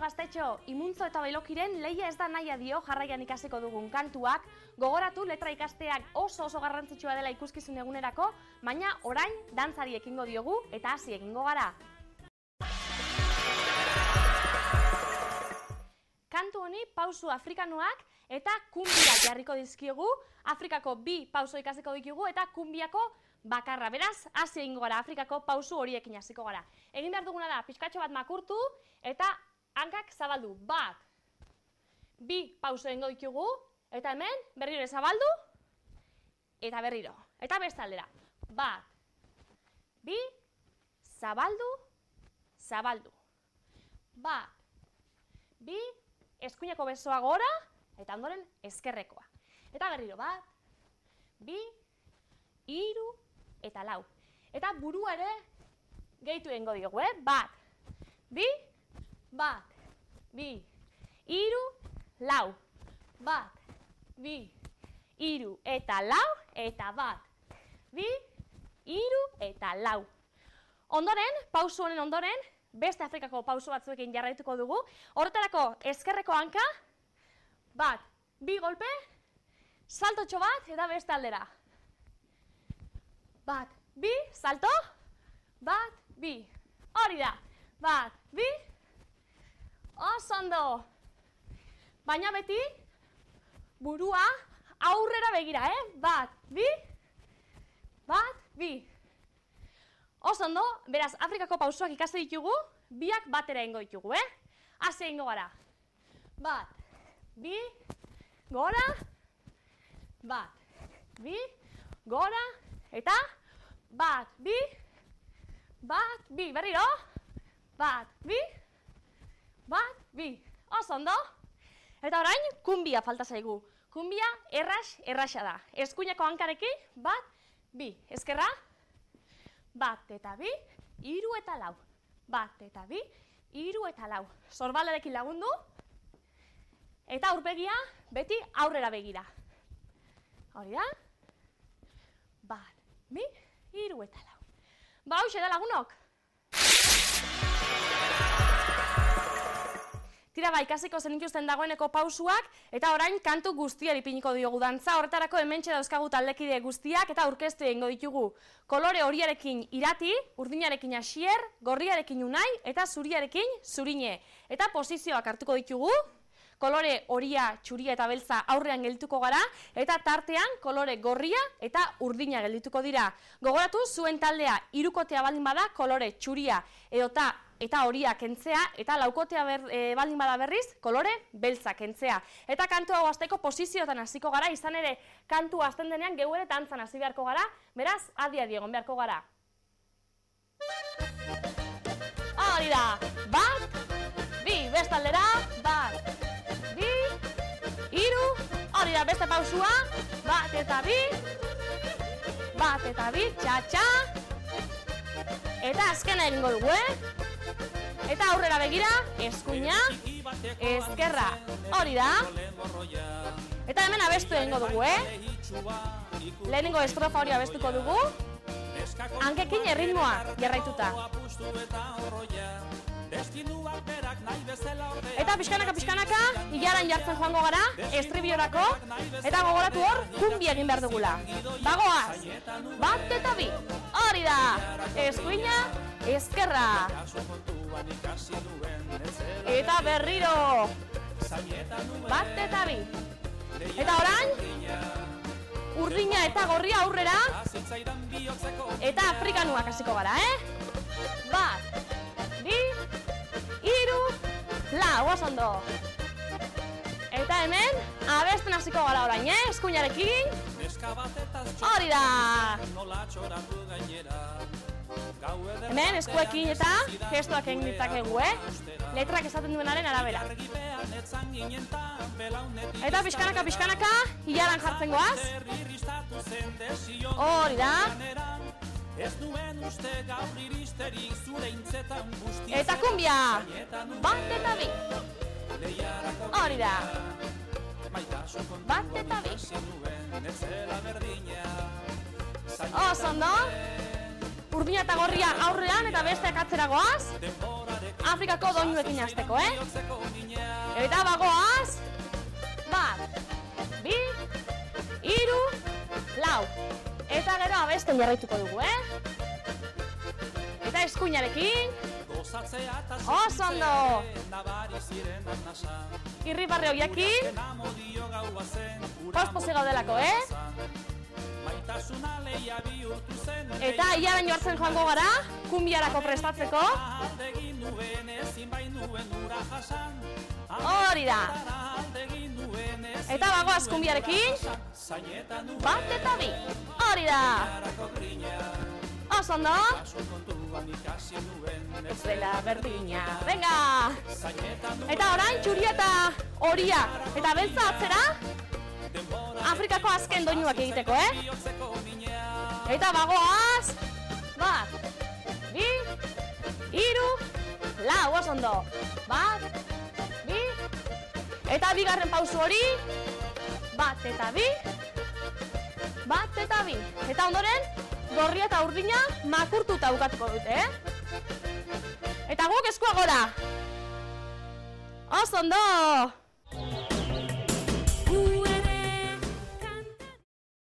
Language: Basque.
gaztetxo, Imuntzo eta Bailokiren Leia ez da naia dio jarraian ikasiko dugun kantuak, gogoratu letra ikasteak oso garrantzitsua dela ikuskizun egunerako, baina orain dantzari ekingo diogu eta hasi egingo gara. Kantu honi pausu afrikanoak eta kumbiak jarriko dizkiogu, Afrikako 2 pauso ikasiko ditugu eta kumbiako bakarra. Beraz, hasi egingo gara, Afrikako pausu horiekin hasiko gara. Egin behar duguna da, pixkatxo bat makurtu eta hankak zabaldu. 1, 2 pauso egingo ditugu eta hemen berriro zabaldu eta berriro. Eta beste aldera. 1, 2, zabaldu, zabaldu. 1, 2, eskuineko besoa gora eta ondoren ezkerrekoa. Eta berriro 1, 2, 3 eta 4. Eta burua ere gehitu egingo diogu, 1, 2, 1, 2, 3, 4. 1, 2, 3 eta 4 eta 1, 2, 3 eta 4. Ondoren, pausu honen ondoren, beste Afrikako pauso batzuekin jarraituko dugu. Horretarako ezkerreko hanka, 1, 2 golpe, saltotxo bat eta beste aldera. 1, 2, salto, 1, 2, hori da, 1, 2, oso ondo. Baina beti, burua aurrera begira, 1, 2, 1, 2. Oso ondo, beraz, Afrikako pausoak ikasi ditugu, biak batera egingo ditugu, hasi egingo gara. 1, 2, gora, 1, 2, gora, eta 1, 2, 1, 2, berriro, 1, 2, 1, 2, oso ondo. Eta orain, kumbia falta zaigu. Kumbia erraxa da. Eskuineko hankarekin, 1, 2, ezkerra, 1 eta 2, 3 eta 4. 1 eta 2, 3 eta 4. Sorbaldarekin lagundu. Eta aurpegia beti aurrera begira. Hori da? 1, 2, 3 eta 4. Ba, hauxe da lagunok. Tira ba, ikasiko zenituzten dagoeneko pausuak, eta orain kantu guztiari ipiniko diogu dantza, horretarako hementxe dauzkagu taldekide guztiak, eta aurkeztu egingo ditugu. Kolore horiarekin Irati, urdinarekin Asier, gorriarekin Unai, eta zuriarekin Zurine. Eta posizioak hartuko ditugu, kolore horia, txuria eta beltza aurrean geldituko gara, eta tartean kolore gorria eta urdina geldituko dira. Gogoratu, zuen taldea hirukotea baldin bada, kolore txuria eta horia kentzea, eta laukotea baldin bada berriz, kolore beltza kentzea. Eta kantu hau hasteko posizioetan hasiko gara, izan ere kantu hasten denean geu ere dantzan hasi beharko gara, beraz, adi-adi egon beharko gara. Hori da, 1, 2, beste aldera, 1, 2, 3, hori da, beste pausua, 1 eta 2, 1 eta 2, txa-txa, eta azkena egingo dugu, Eta aurrera begira, eskuina, ezkerra, hori da. Eta hemen abestu egingo dugu, Lehenengo estrofa hori abestuko dugu, hankekin erritmoa jarraituta. Eta pixkanaka, ilaran jartzen joango gara, estribiorako, eta gogoratu hor, kumbi egin behar dugula. Bagoaz, 1 eta 2, hori da, eskuina, ezkerra. Eta berriro, 1 eta 2. Eta orain, urdina eta gorria aurrera, eta afrikanuak hasiko gara, 1, 2, 3, 4, oso ondo. Eta hemen, abesten hasiko gara orain, eskuinarekin, hori da. Hemen, eskuekin eta gestuak egin ditzakegu, letrak esaten duenaren arabera. Eta pixkanaka, hilaran jartzen goaz. Hori da. Eta kumbia, 1 eta 2. Hori da. 1 eta 2. Oso ondo. Urdina eta gorria aurrean eta besteak atzera goaz. Afrikako doinuekin hasteko, Eta bagoaz, 1, 2, 3, 4. Eta gero abesten jarraituko dugu, Eta eskuinarekin. Oso ondo! Irribarre horiakin. Pospose gaudelako, Eta iaraino hartzen joango gara, kumbiarako prestatzeko. Hori da! Eta bagoaz kumbiarekin. 1 eta 2. Hori da! Oso ondo! Ez dela berdina. Venga! Eta orain txuria eta horia. Eta beltza atzera. Afrikako azken doinuak egiteko, Eta bagoaz. 1, 2, 3, 4. Oso ondo. 1, 2. Eta bigarren pausu hori. 1 eta 2. 1 eta 2. Eta ondoren, gorria eta urdina makurtuta bukatuko dute, Eta guk eskua gora. Oso ondo!